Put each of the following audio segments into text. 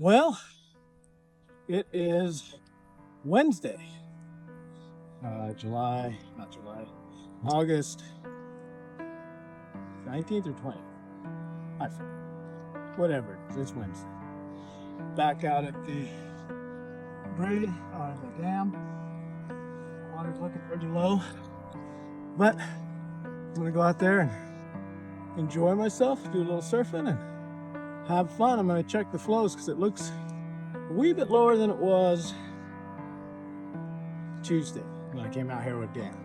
Well, it is Wednesday, August 19th or 20th. I forget. Whatever, it's Wednesday. Back out at the bridge, the dam. Water's looking pretty low, but I'm gonna go out there and enjoy myself, do a little surfing and have fun. I'm gonna check the flows because it looks a wee bit lower than it was Tuesday when I came out here with Dan.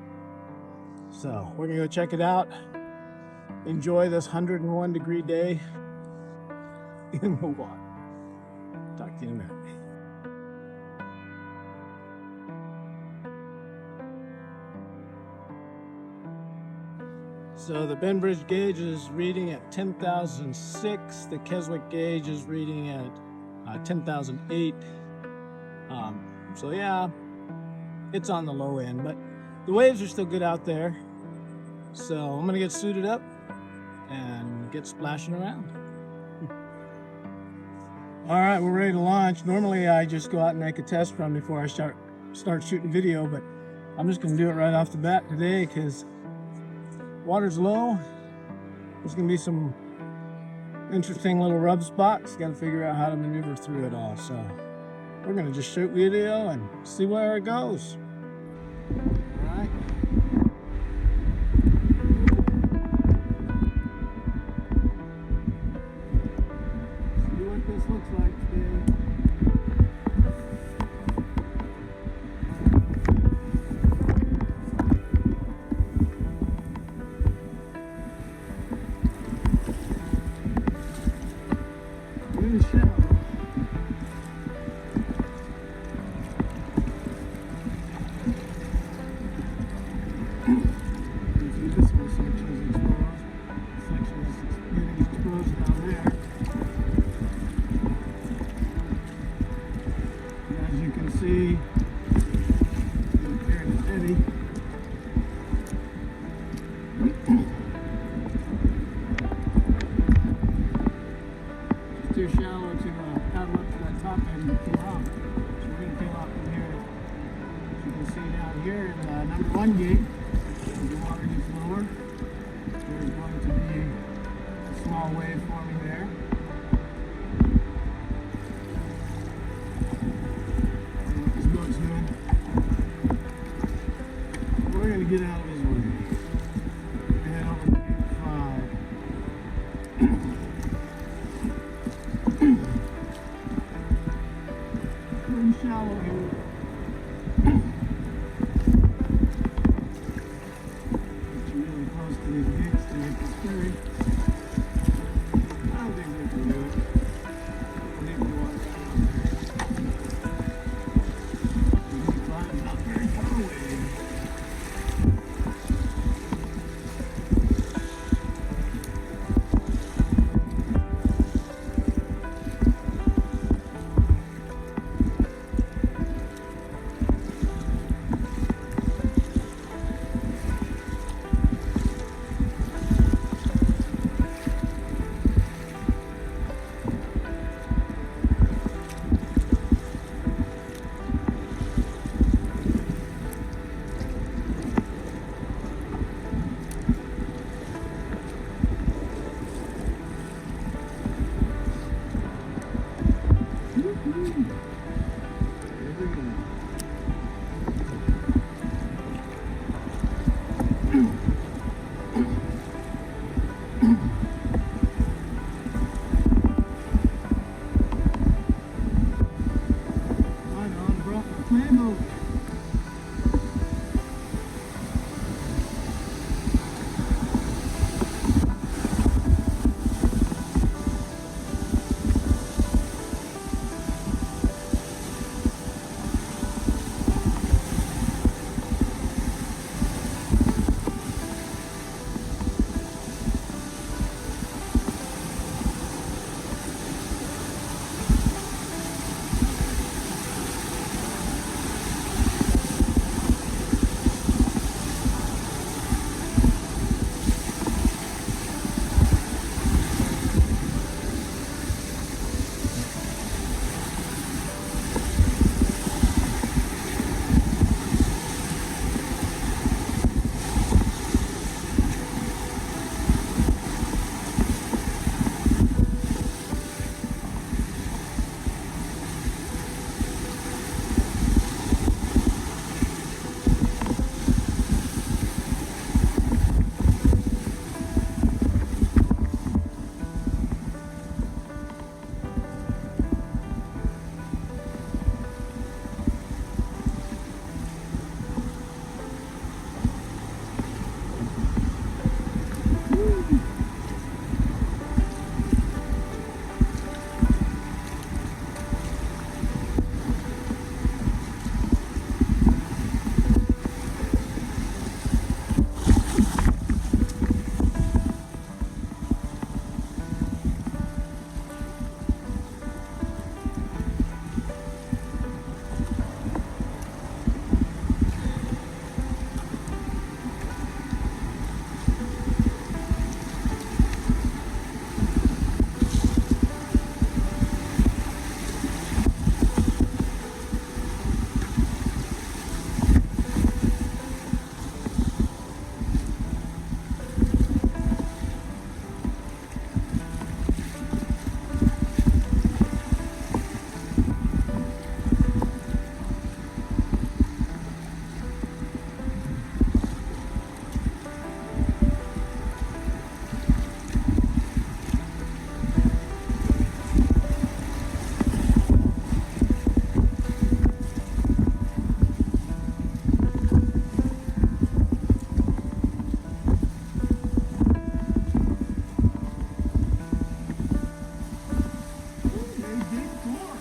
So we're gonna go check it out, enjoy this 101 degree day in the water. Talk to you in a minute. So the Benbridge gauge is reading at 10,006. The Keswick gauge is reading at 10,008. So yeah, it's on the low end, but the waves are still good out there. So I'm gonna get suited up and get splashing around. All right, we're ready to launch. Normally I just go out and make a test run before I start shooting video, but I'm just gonna do it right off the bat today because water's low. There's gonna be some interesting little rub spots. Got to figure out how to maneuver through it all. So we're gonna just shoot video and see where it goes. All right. See what this looks like today. See, very steady. It's too shallow to paddle up to that top end and peel off. So we're going to peel off from here. As you can see down here in number 1 gate, as the water gets lower, there's going to be a small wave forming there. We're going to get out of his way. We're going to head over to gate 5. Pretty shallow here. It's really close to these gates to make this ferry. I don't think we can do it. I think we'll walk down there. The gate 5 is not very far away. big floor.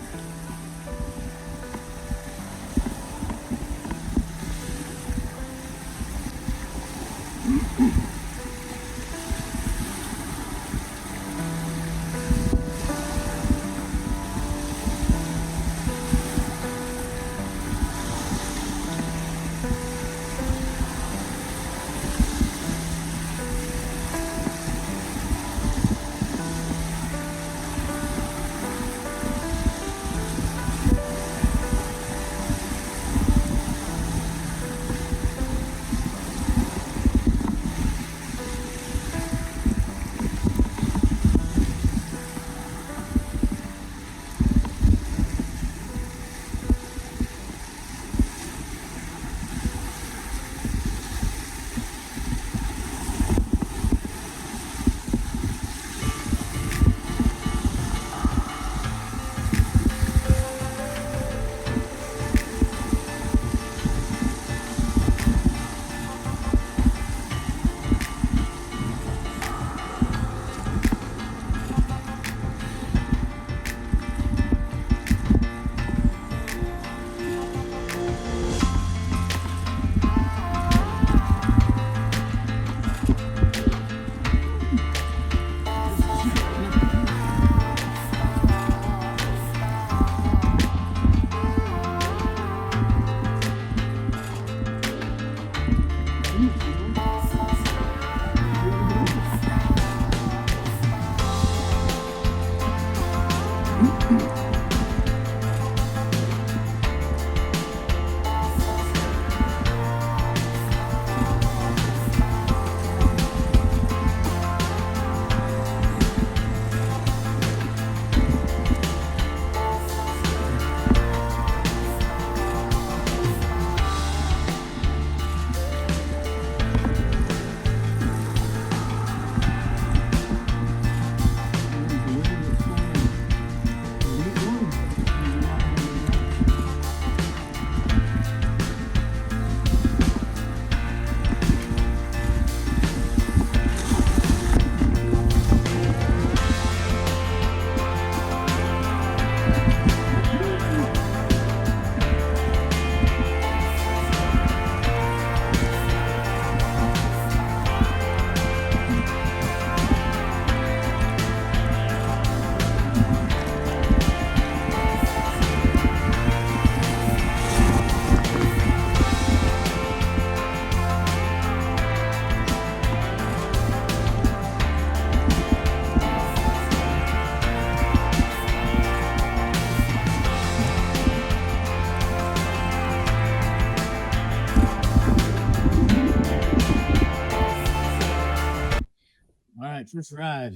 All right, first ride.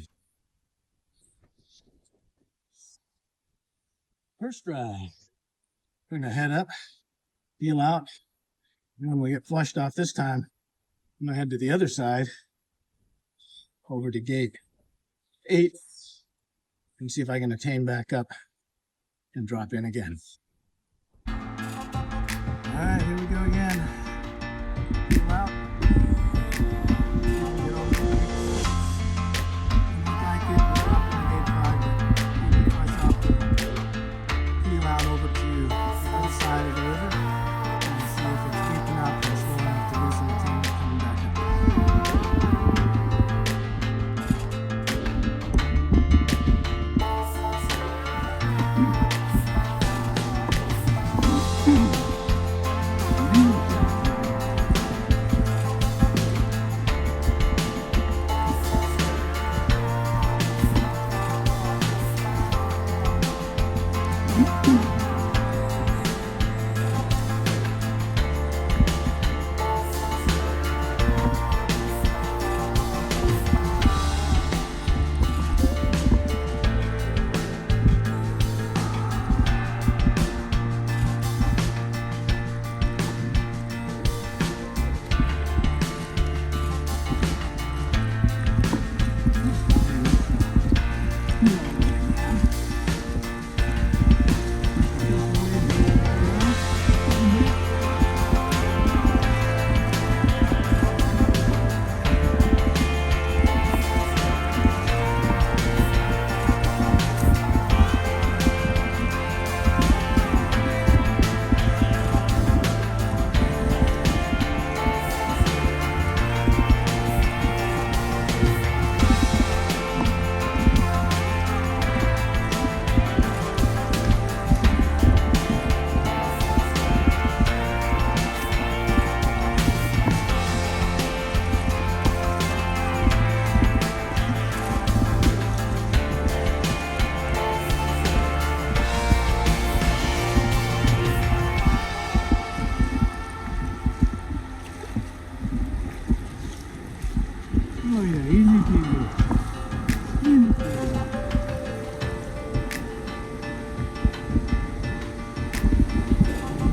First ride. We're gonna head up, peel out. And when we get flushed off this time, I'm gonna head to the other side, over to gate 8, and see if I can attain back up and drop in again. All right, here we go again. Peel out. Side of the river and see if it's deep enough and slow enough to loosen the tank coming back up.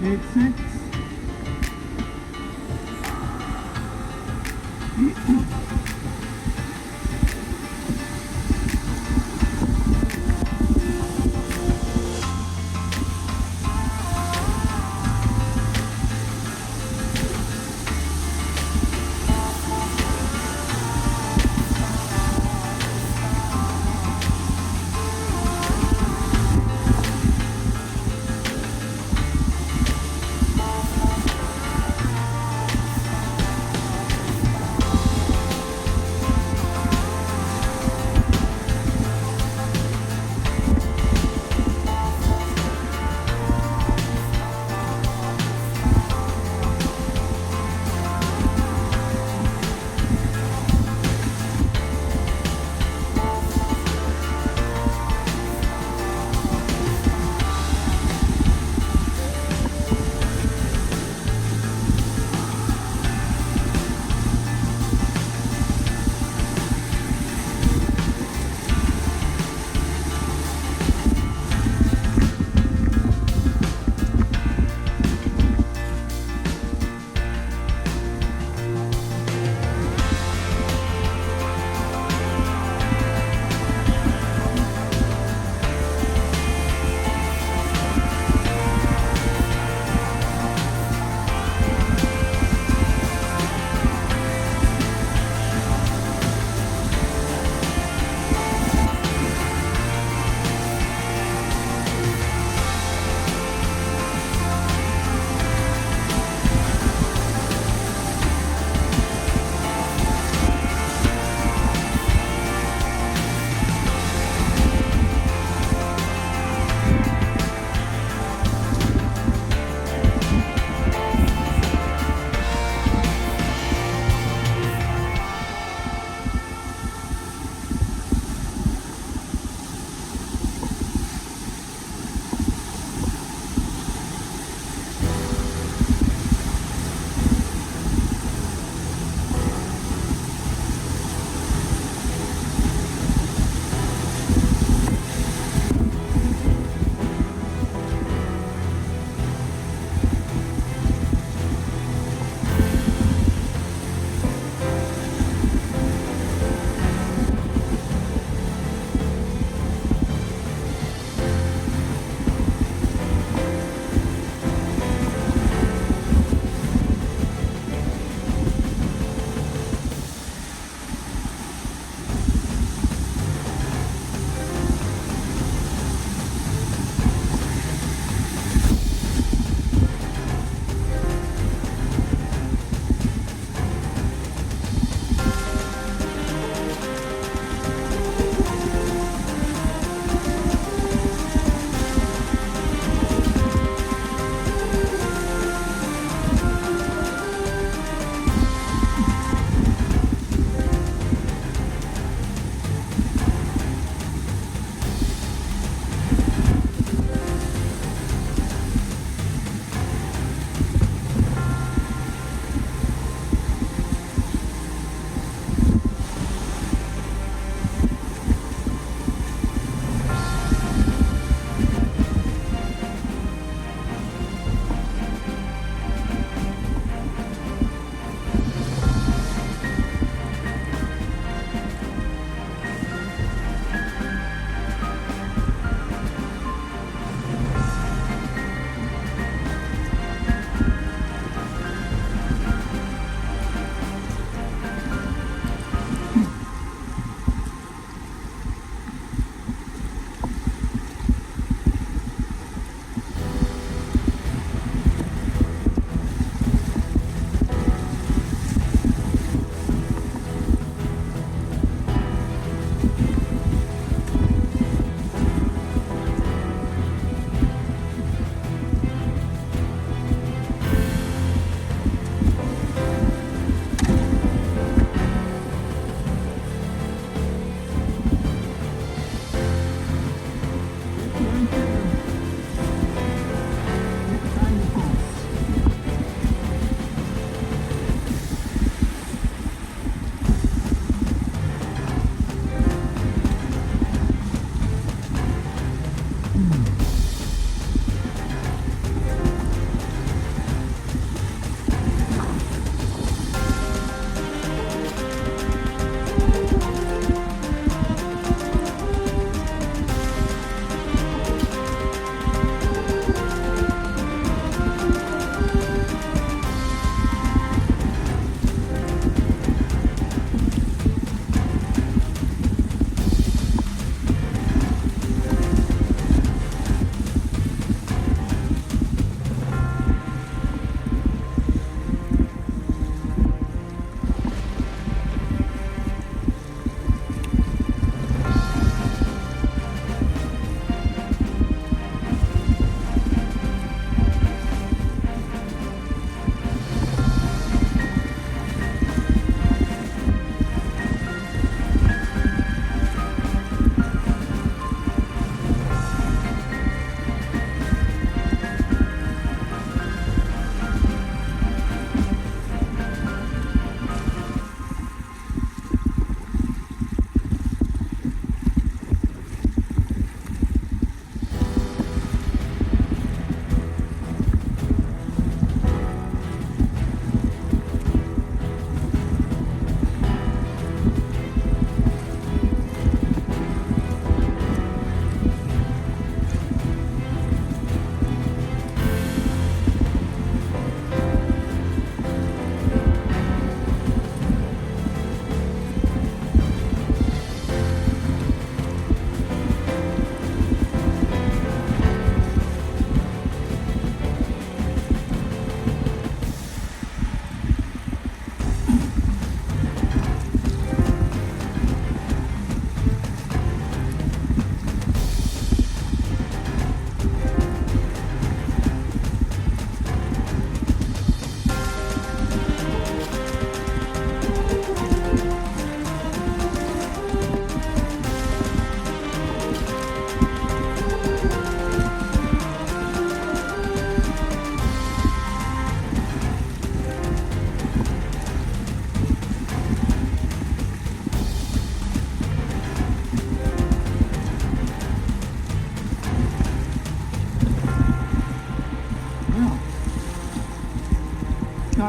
Gate 6.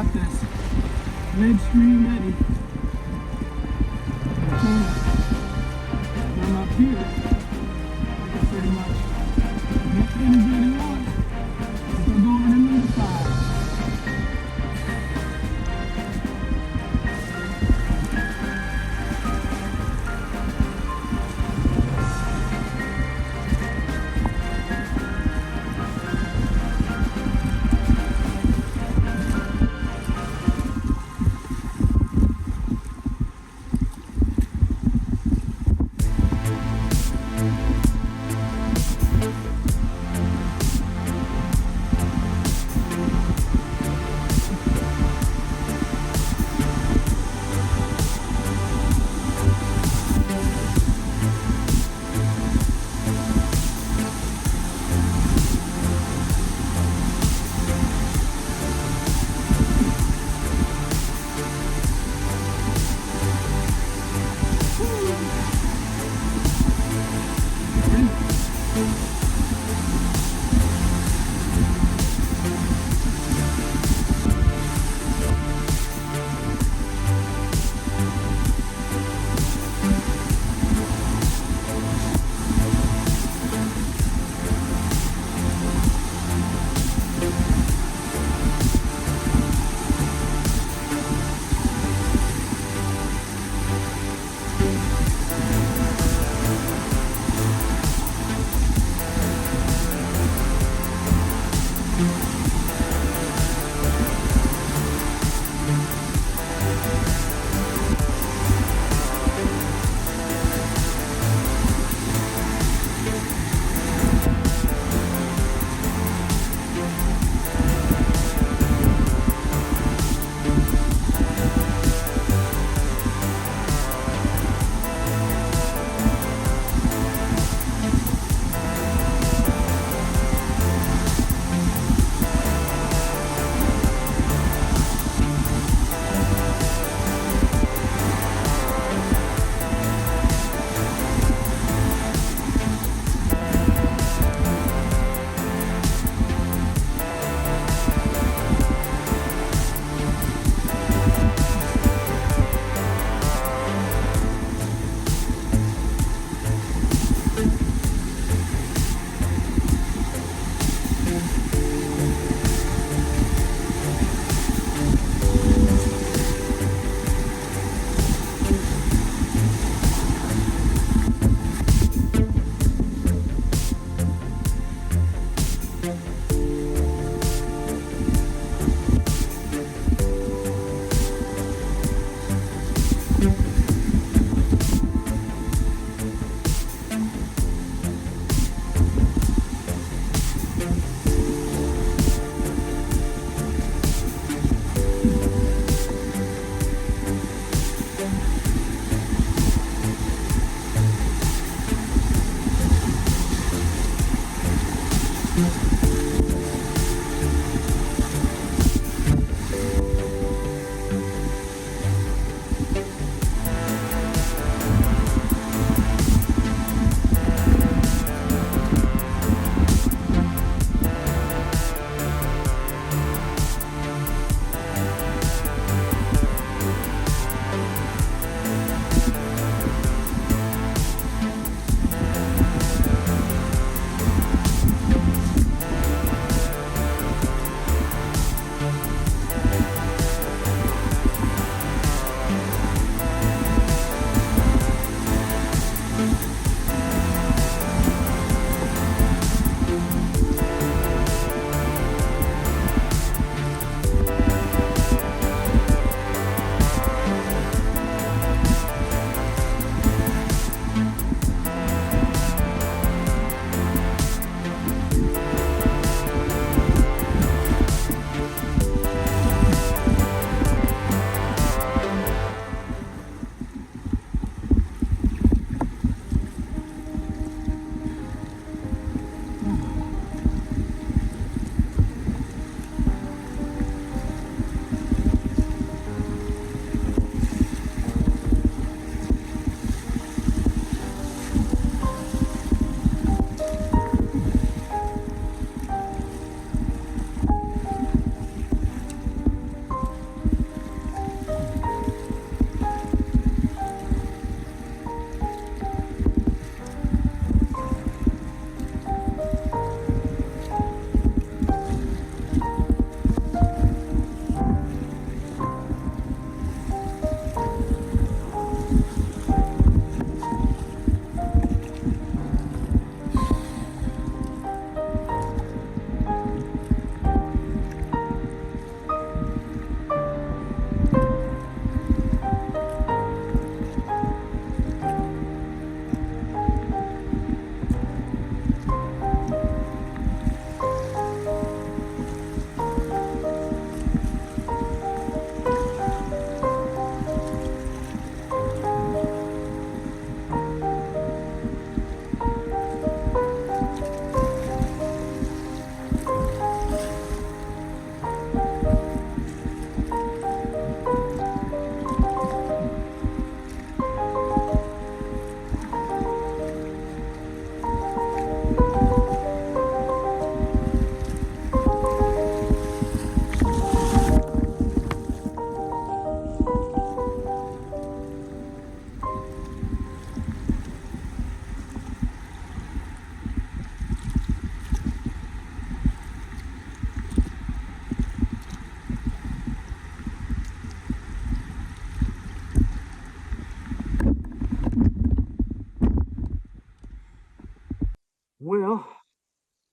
got this midstream eddy. And I'm up here. I can pretty much get to any good he wants. Still going into the side.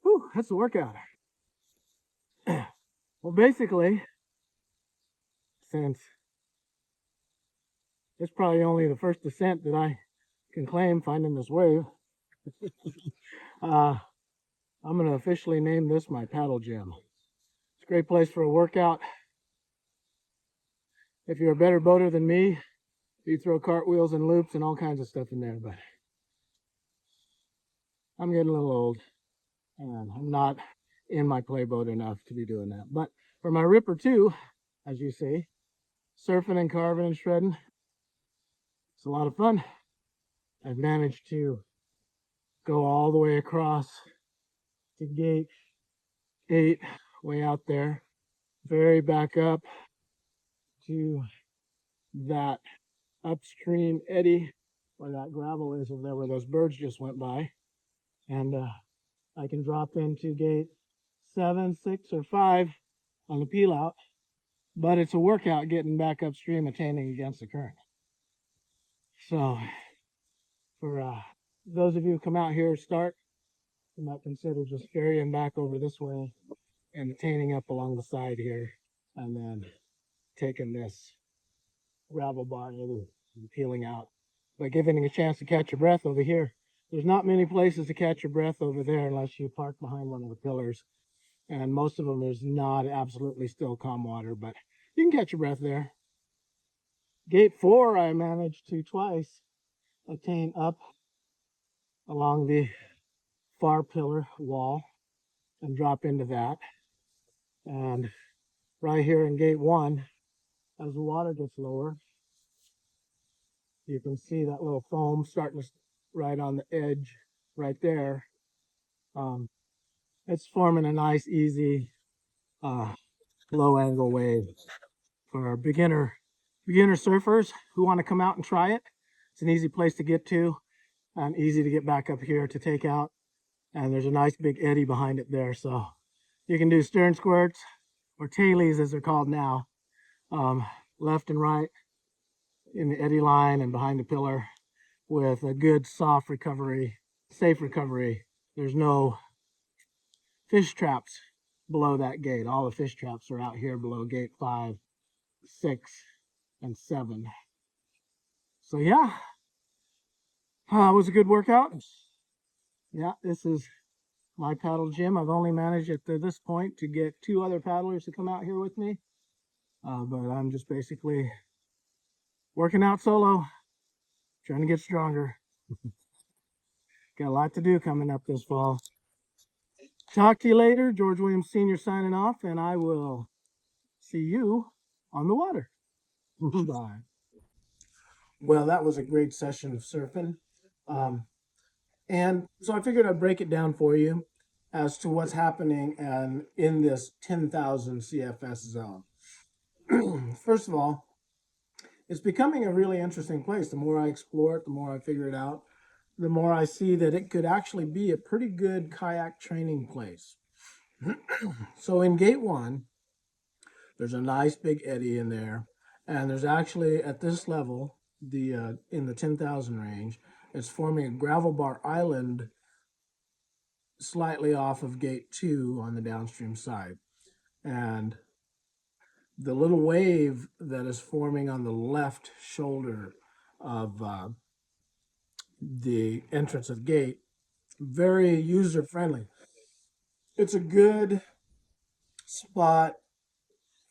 Whew, that's a workout. Well, basically, since it's probably only the first descent that I can claim finding this wave, uh, I'm going to officially name this my paddle gym. It's a great place for a workout. If you're a better boater than me, you throw cartwheels and loops and all kinds of stuff in there, but I'm getting a little old and I'm not in my play boat enough to be doing that. But for my Ripper 2, as you see, surfing and carving and shredding, it's a lot of fun. I've managed to go all the way across to gate 8, way out there, very back up to that upstream eddy where that gravel is over there where those birds just went by. And I can drop into gate 7, 6, or 5 on the peel out, but it's a workout getting back upstream, attaining against the current. So for those of you who come out here start, you might consider just ferrying back over this way and attaining up along the side here, and then taking this gravel bar and peeling out, but giving it a chance to catch your breath over here. There's not many places to catch your breath over there unless you park behind one of the pillars, and most of them there's not absolutely still calm water, but you can catch your breath there. Gate 4, I managed to twice attain up along the far pillar wall and drop into that. And right here in gate 1, as the water gets lower, you can see that little foam starting to right on the edge right there. It's forming a nice, easy, low angle wave for beginner surfers who want to come out and try it. It's an easy place to get to and easy to get back up here to take out. And there's a nice big eddy behind it there. So you can do stern squirts or tailies as they're called now, left and right in the eddy line and behind the pillar with a good soft recovery, safe recovery. There's no fish traps below that gate. All the fish traps are out here below gate 5, 6, and 7. So yeah, it was a good workout. Yeah, this is my paddle gym. I've only managed at this point to get 2 other paddlers to come out here with me, but I'm just basically working out solo, trying to get stronger. Got a lot to do coming up this fall. Talk to you later. George Williams Sr. signing off, and I will see you on the water. Bye. Well, that was a great session of surfing. And so I figured I'd break it down for you as to what's happening and in this 10,000 CFS zone. First of all, it's becoming a really interesting place. The more I explore it, the more I figure it out, the more I see that it could actually be a pretty good kayak training place. So in gate 1, there's a nice big eddy in there, and there's actually at this level, the in the 10,000 range, it's forming a gravel bar island slightly off of gate 2 on the downstream side. And the little wave that is forming on the left shoulder of the entrance of the gate, very user friendly. It's a good spot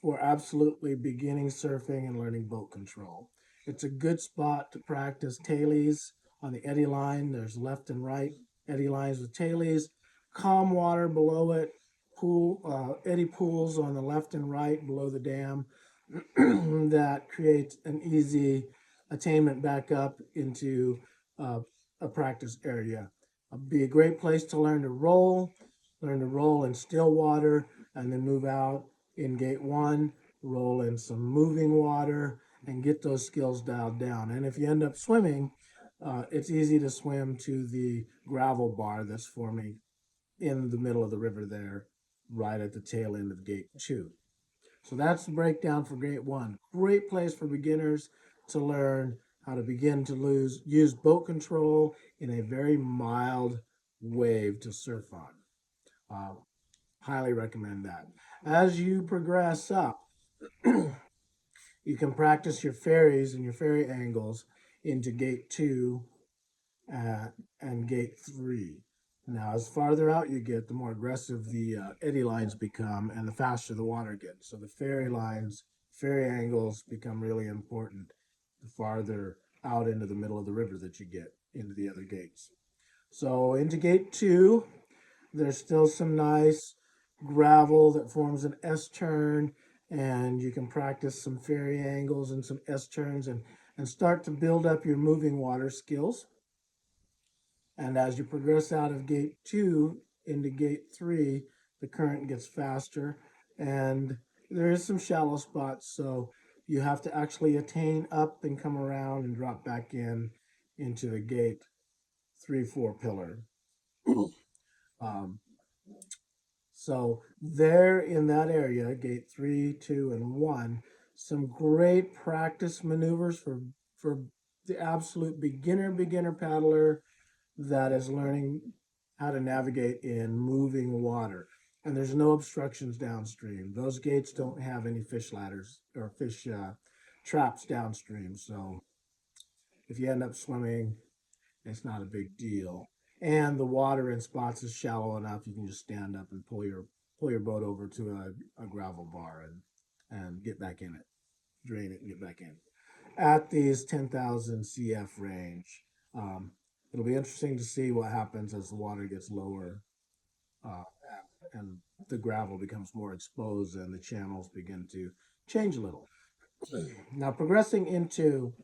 for absolutely beginning surfing and learning boat control. It's a good spot to practice tailies on the eddy line. There's left and right eddy lines with tailies, calm water below it, eddy pools on the left and right below the dam that creates an easy attainment back up into a practice area. It'd be a great place to learn to roll in still water, and then move out in gate 1, roll in some moving water, and get those skills dialed down. And if you end up swimming, it's easy to swim to the gravel bar that's forming in the middle of the river there, right at the tail end of gate 2. So that's the breakdown for gate 1. Great place for beginners to learn how to begin to use boat control in a very mild wave to surf on. Uh, Highly recommend that. As you progress up, you can practice your ferries and your ferry angles into gate two uh, and gate three. Now, as farther out you get, the more aggressive the eddy lines become and the faster the water gets. So the ferry lines, ferry angles become really important the farther out into the middle of the river that you get into the other gates. So into gate two, there's still some nice gravel that forms an S turn, and you can practice some ferry angles and some S turns and start to build up your moving water skills. And as you progress out of gate two into gate three, the current gets faster and there is some shallow spots. So you have to actually attain up and come around and drop back in into the gate 3, 4 pillar. Um, so there in that area, gate 3, 2, and 1, some great practice maneuvers for the absolute beginner paddler that is learning how to navigate in moving water. And there's no obstructions downstream. Those gates don't have any fish ladders or fish traps downstream. So if you end up swimming, it's not a big deal. And the water in spots is shallow enough you can just stand up and pull your boat over to a gravel bar and get back in it, drain it, and get back in. At these 10,000 CF range, um, it'll be interesting to see what happens as the water gets lower uh, and the gravel becomes more exposed and the channels begin to change a little. Now, progressing into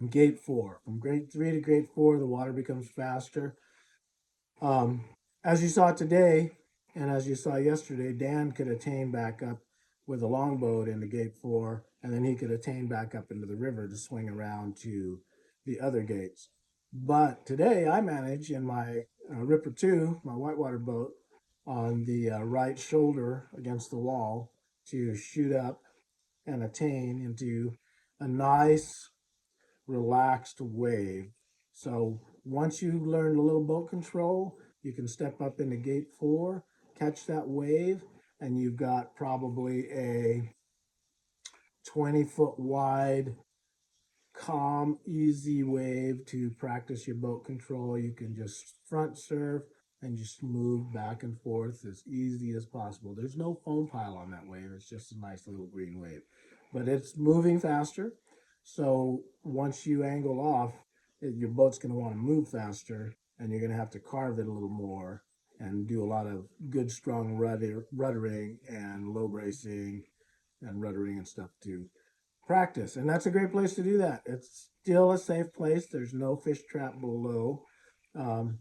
gate four, from grade three to grade four, the water becomes faster. Um, as you saw today, and as you saw yesterday, Dan could attain back up with a longboat into gate four, and then he could attain back up into the river to swing around to the other gates. But today I manage in my Ripper 2, my whitewater boat, on the right shoulder against the wall to shoot up and attain into a nice relaxed wave. So once you learn a little boat control, you can step up into gate four, catch that wave, and you've got probably a 20-foot wide, calm, easy wave to practice your boat control. You can just front surf and just move back and forth as easy as possible. There's no foam pile on that wave. It's just a nice little green wave, but it's moving faster. So once you angle off, your boat's going to want to move faster, and you're going to have to carve it a little more and do a lot of good, strong ruddering and low bracing and ruddering and stuff to practice. And that's a great place to do that. It's still a safe place. There's no fish trap below. Um,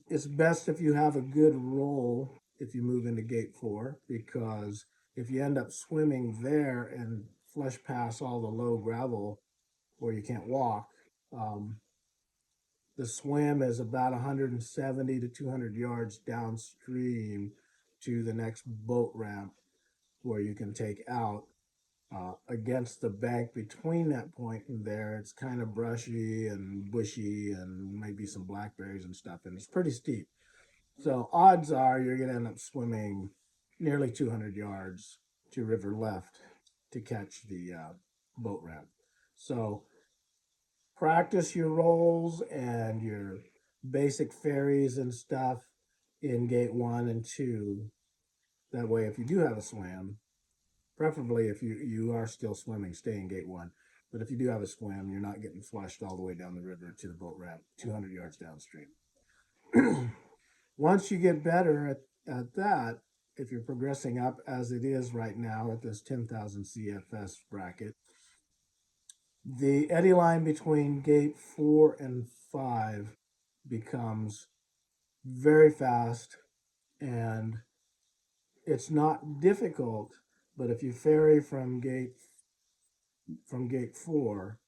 it's best if you have a good roll if you move into gate four, because if you end up swimming there and flush past all the low gravel where you can't walk, um, the swim is about 170 to 200 yards downstream to the next boat ramp where you can take out against the bank between that point and there. It's kind of brushy and bushy and maybe some blackberries and stuff, and it's pretty steep. So odds are you're going to end up swimming nearly 200 yards to river left to catch the boat ramp. So practice your rolls and your basic ferries and stuff in gate one and two. That way, if you do have a swim, preferably if you are still swimming, stay in gate one. But if you do have a swim, you're not getting flushed all the way down the river to the boat ramp, 200 yards downstream. Once you get better at that, if you're progressing up as it is right now at this 10,000 CFS bracket, the eddy line between gate 4 and 5 becomes very fast, and it's not difficult. But if you ferry from gate 4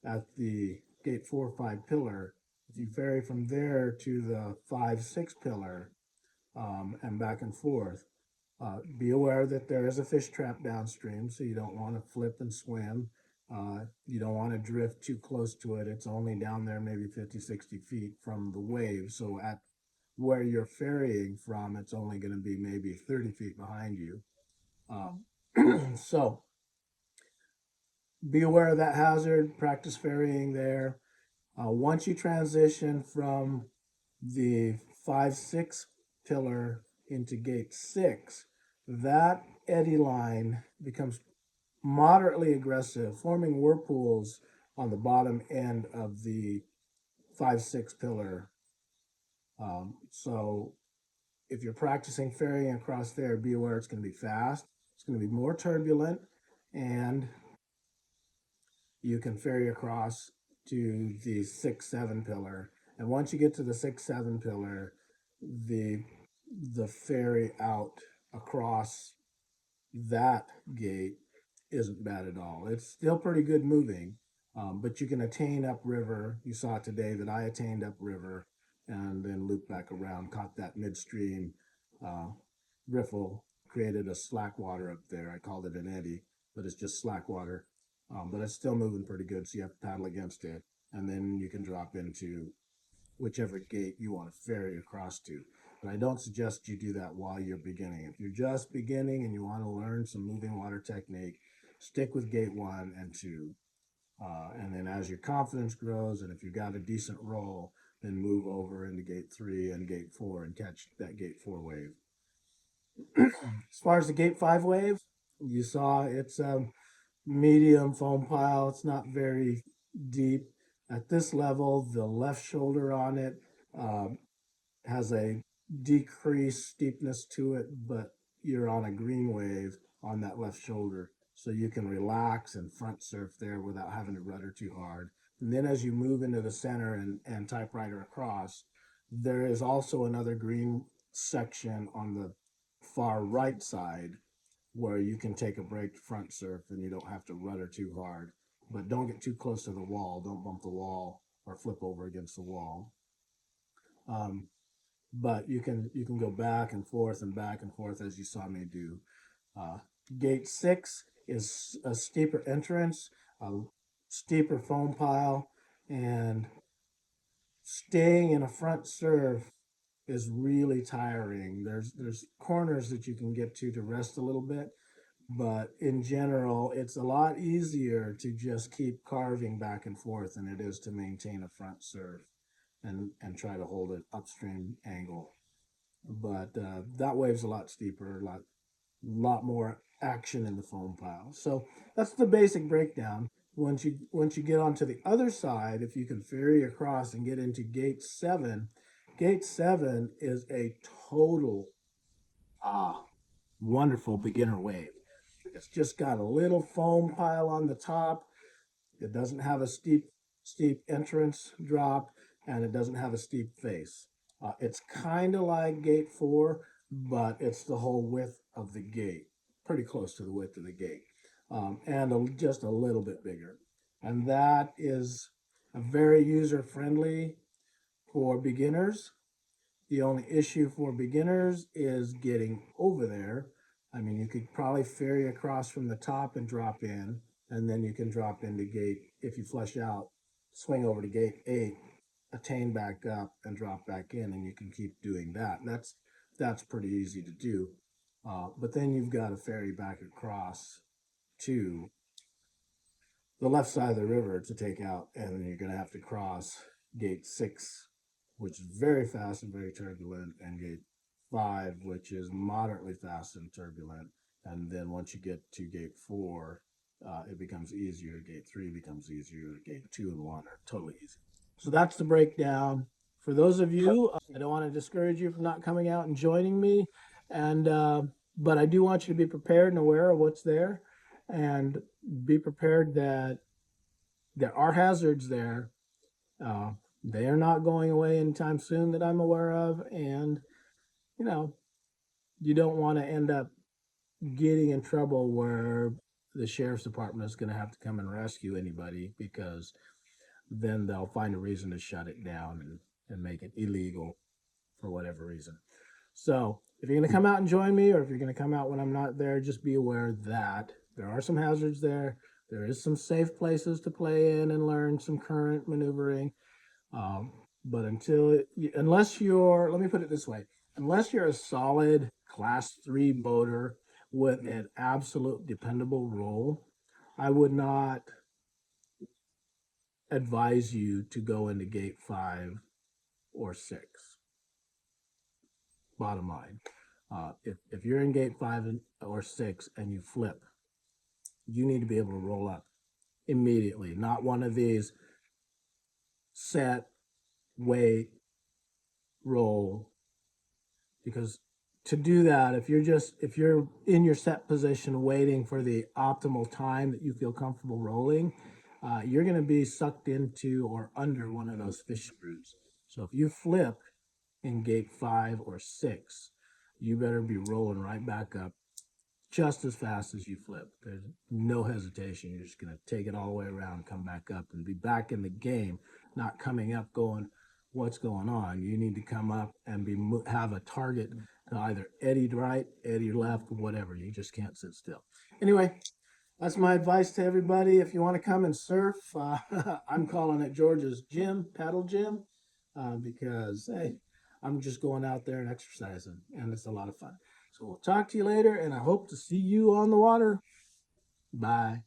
at the gate 4 5 pillar, if you ferry from there to the 5 6 pillar, and back and forth, be aware that there is a fish trap downstream, so you don't want to flip and swim. You don't want to drift too close to it. It's only down there maybe 50, 60 feet from the wave. So at where you're ferrying from, it's only going to be maybe 30 feet behind you. So be aware of that hazard, practice ferrying there. Once you transition from the 5-6 pillar into gate 6, that eddy line becomes moderately aggressive, forming whirlpools on the bottom end of the 5-6 pillar. So if you're practicing ferrying across there, be aware it's going to be fast, it's going to be more turbulent, and you can ferry across to the 6-7 pillar. And once you get to the 6-7 pillar, the the ferry out across that gate isn't bad at all. It's still pretty good moving, but you can attain upriver. You saw today that I attained upriver and then looped back around, caught that midstream uh, riffle, created a slack water up there. I called it an eddy, but it's just slack water. But it's still moving pretty good, so you have to paddle against it, and then you can drop into whichever gate you want to ferry across to. But I don't suggest you do that while you're beginning. If you're just beginning and you want to learn some moving water technique, stick with gate 1 and 2. And then as your confidence grows, and if you've got a decent roll, then move over into gate 3 and gate 4 and catch that gate 4 wave. As far as the gate 5 wave, you saw it's a medium foam pile. It's not very deep. At this level, the left shoulder on it has a decreased steepness to it, but you're on a green wave on that left shoulder. So you can relax and front surf there without having to rudder too hard. And then as you move into the center and typewriter across, there is also another green section on the far right side where you can take a break to front surf and you don't have to rudder too hard. But don't get too close to the wall. Don't bump the wall or flip over against the wall. But you can go back and forth as you saw me do. Uh, Gate 6 is a steeper entrance, a steeper foam pile, and staying in a front surf is really tiring. There's corners that you can get to rest a little bit, but in general, it's a lot easier to just keep carving back and forth than it is to maintain a front surf and try to hold an upstream angle. But that wave's a lot steeper, a lot more action in the foam pile. So that's the basic breakdown. Once you get onto the other side, if you can ferry across and get into gate 7 is a total wonderful beginner wave. It's just got a little foam pile on the top. It doesn't have a steep entrance drop, and it doesn't have a steep face. It's kind of like gate 4, but it's the whole width of the gate, pretty close to the width of the gate, and just a little bit bigger. And that is a very user friendly for beginners. The only issue for beginners is getting over there. I mean, you could probably ferry across from the top and drop in, and then you can drop into gate, if you flush out, swing over to gate 8, attain back up, and drop back in, and you can keep doing that. That's pretty easy to do. But then you've got to ferry back across to the left side of the river to take out, and then you're going to have to cross gate 6, which is very fast and very turbulent, and gate 5, which is moderately fast and turbulent. And then once you get to gate 4, it becomes easier. Gate 3 becomes easier. Gate 2 and 1 are totally easy. So that's the breakdown. For those of you, I don't want to discourage you from not coming out and joining me, and but I do want you to be prepared and aware of what's there, and be prepared that there are hazards there. They are not going away anytime soon that I'm aware of, and you know, you don't want to end up getting in trouble where the sheriff's department is going to have to come and rescue anybody, because then they'll find a reason to shut it down and make it illegal for whatever reason. So if you're going to come out and join me, or if you're going to come out when I'm not there, just be aware that there are some hazards there. There is some safe places to play in and learn some current maneuvering. But unless you're, let me put it this way, unless you're a solid class 3 boater with an absolute dependable roll, I would not advise you to go into gate 5 or 6. Bottom line. If you're in gate 5 or 6 and you flip, you need to be able to roll up immediately, not one of these set, wait, roll. Because to do that, if you're in your set position waiting for the optimal time that you feel comfortable rolling, you're going to be sucked into or under one of those fish screws. So if you flip in gate 5 or 6, you better be rolling right back up just as fast as you flip. There's no hesitation. You're just going to take it all the way around, come back up, and be back in the game, not coming up going, what's going on? You need to come up and have a target to either eddy right, eddy left, whatever. You just can't sit still. Anyway, that's my advice to everybody. If you want to come and surf, I'm calling it George's Gym, Paddle Gym, because, hey, I'm just going out there and exercising, and it's a lot of fun. So we'll talk to you later, and I hope to see you on the water. Bye.